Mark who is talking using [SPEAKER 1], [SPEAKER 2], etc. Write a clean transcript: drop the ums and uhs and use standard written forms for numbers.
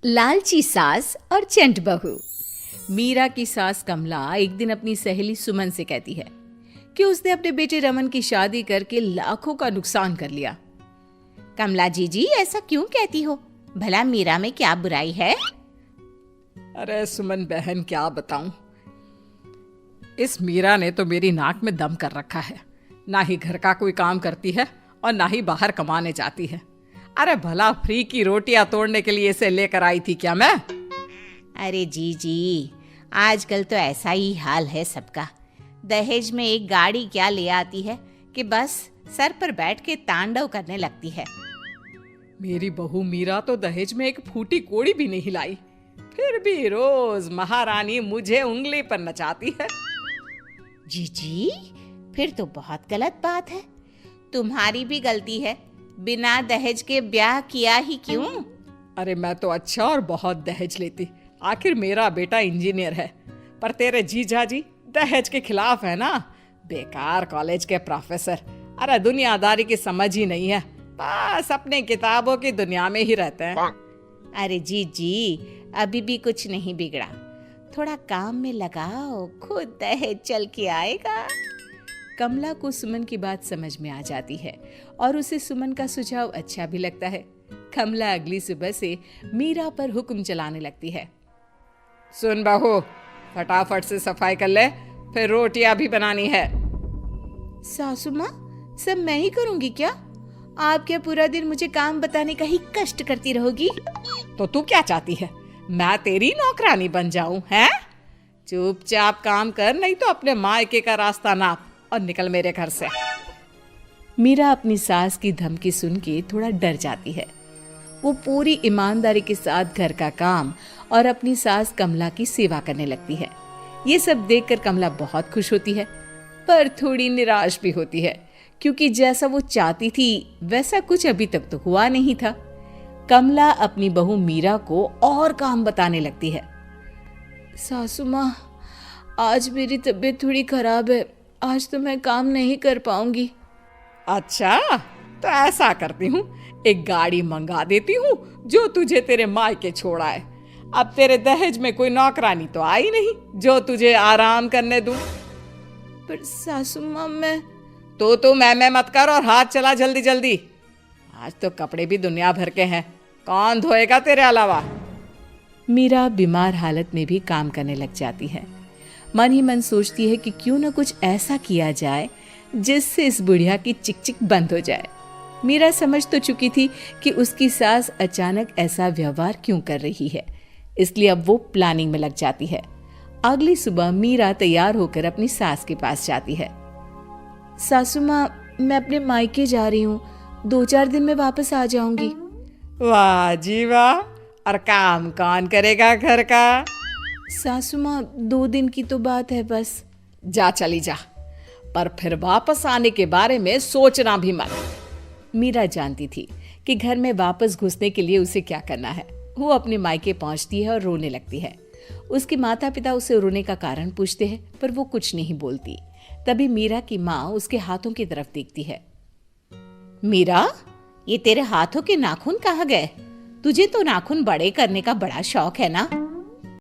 [SPEAKER 1] लालची सास और चंट बहू। मीरा की सास कमला एक दिन अपनी सहेली सुमन से कहती है कि उसने अपने बेटे रमन की शादी करके लाखों का नुकसान कर लिया। कमला जी ऐसा क्यों कहती हो? भला मीरा में क्या बुराई है?
[SPEAKER 2] अरे सुमन बहन, क्या बताऊं, इस मीरा ने तो मेरी नाक में दम कर रखा है। ना ही घर का कोई काम करती है और ना ही बाहर कमाने जाती है। अरे भला फ्री की रोटियां तोड़ने के लिए इसे लेकर आई थी क्या मैं?
[SPEAKER 1] अरे जी आजकल तो ऐसा ही हाल है सबका। दहेज में एक गाड़ी क्या ले आती है कि बस सर पर बैठ के तांडव करने लगती है।
[SPEAKER 2] मेरी बहू मीरा तो दहेज में एक फूटी कोड़ी भी नहीं लाई, फिर भी रोज महारानी मुझे उंगली पर नचाती है।
[SPEAKER 1] जी फिर तो बहुत गलत बात है। तुम्हारी भी गलती है, बिना दहेज के ब्याह किया ही क्यों?
[SPEAKER 2] अरे मैं तो अच्छा और बहुत दहेज लेती, आखिर मेरा बेटा इंजीनियर है। पर तेरे जीजा जी दहेज के खिलाफ है ना, बेकार कॉलेज के प्रोफेसर। अरे दुनियादारी की समझ ही नहीं है, बस अपने किताबों की दुनिया में ही रहते हैं।
[SPEAKER 1] अरे जी अभी भी कुछ नहीं बिगड़ा, थोड़ा काम में लगाओ, खुद दहेज चल के आएगा। कमला को सुमन की बात समझ में आ जाती है और उसे सुमन का सुझाव अच्छा भी लगता है। कमला अगली सुबह से मीरा पर हुक्म चलाने लगती है।
[SPEAKER 2] सुन बहू, फटाफट से सफाई कर ले, फिर रोटियां भी बनानी है।
[SPEAKER 1] सासू माँ, सब मैं ही करूंगी क्या? आप क्या पूरा दिन मुझे काम बताने का ही कष्ट करती रहोगी?
[SPEAKER 2] तो तू क्या चाहती है, मैं तेरी नौकरानी बन जाऊं? हैं? चुपचाप काम कर, नहीं तो अपने मायके का रास्ता नाप और निकल मेरे घर से।
[SPEAKER 1] मीरा अपनी सास की धमकी सुन के थोड़ा डर जाती है। वो पूरी ईमानदारी के साथ घर का काम और अपनी सास कमला की सेवा करने लगती है। ये सब देखकर कमला बहुत खुश होती है, पर थोड़ी निराश भी होती है, क्योंकि जैसा वो चाहती थी वैसा कुछ अभी तक तो हुआ नहीं था। कमला अपनी बहू मीरा को और काम बताने लगती है। सासू माँ, आज मेरी तबीयत थोड़ी खराब है, आज तो मैं काम नहीं कर पाऊंगी।
[SPEAKER 2] अच्छा, तो ऐसा करती हूँ, एक गाड़ी मंगा देती हूँ जो तुझे तेरे मायके छोड़ आए। अब तेरे दहेज में कोई नौकरानी तो आई नहीं जो तुझे आराम करने दूं।
[SPEAKER 1] पर सासू माँ, मैं
[SPEAKER 2] तो मैं मत कर और हाथ चला जल्दी जल्दी। आज तो कपड़े भी दुनिया भर के हैं, कौन धोएगा तेरे अलावा?
[SPEAKER 1] मीरा बीमार हालत में भी काम करने लग जाती है। मन ही मन सोचती है कि क्यों न कुछ ऐसा किया जाए जिससे इस बुढ़िया की चिक बंद हो जाए। मीरा समझ तो चुकी थी कि उसकी सास अचानक ऐसा व्यवहार क्यों कर रही है, इसलिए अब वो प्लानिंग में लग जाती है। अगली सुबह मीरा तैयार होकर अपनी सास के पास जाती है। सासू माँ, मैं अपने मायके जा रही हूँ, 2-4 दिन में वापस आ जाऊंगी।
[SPEAKER 2] वाह जी वाह, और काम कौन करेगा घर का?
[SPEAKER 1] सासू माँ, 2 दिन की तो बात है बस।
[SPEAKER 2] जा चली जा, पर फिर वापस आने के बारे में सोचना भी मत।
[SPEAKER 1] मीरा जानती थी कि घर में वापस घुसने के लिए उसे क्या करना है। वो अपने मायके पहुंचती है और रोने लगती है। उसके माता पिता उसे रोने का कारण पूछते हैं, पर वो कुछ नहीं बोलती। तभी मीरा की माँ उसके हाथों की तरफ देखती है। मीरा, ये तेरे हाथों के नाखून कहाँ गए? तुझे तो नाखून बड़े करने का बड़ा शौक है ना?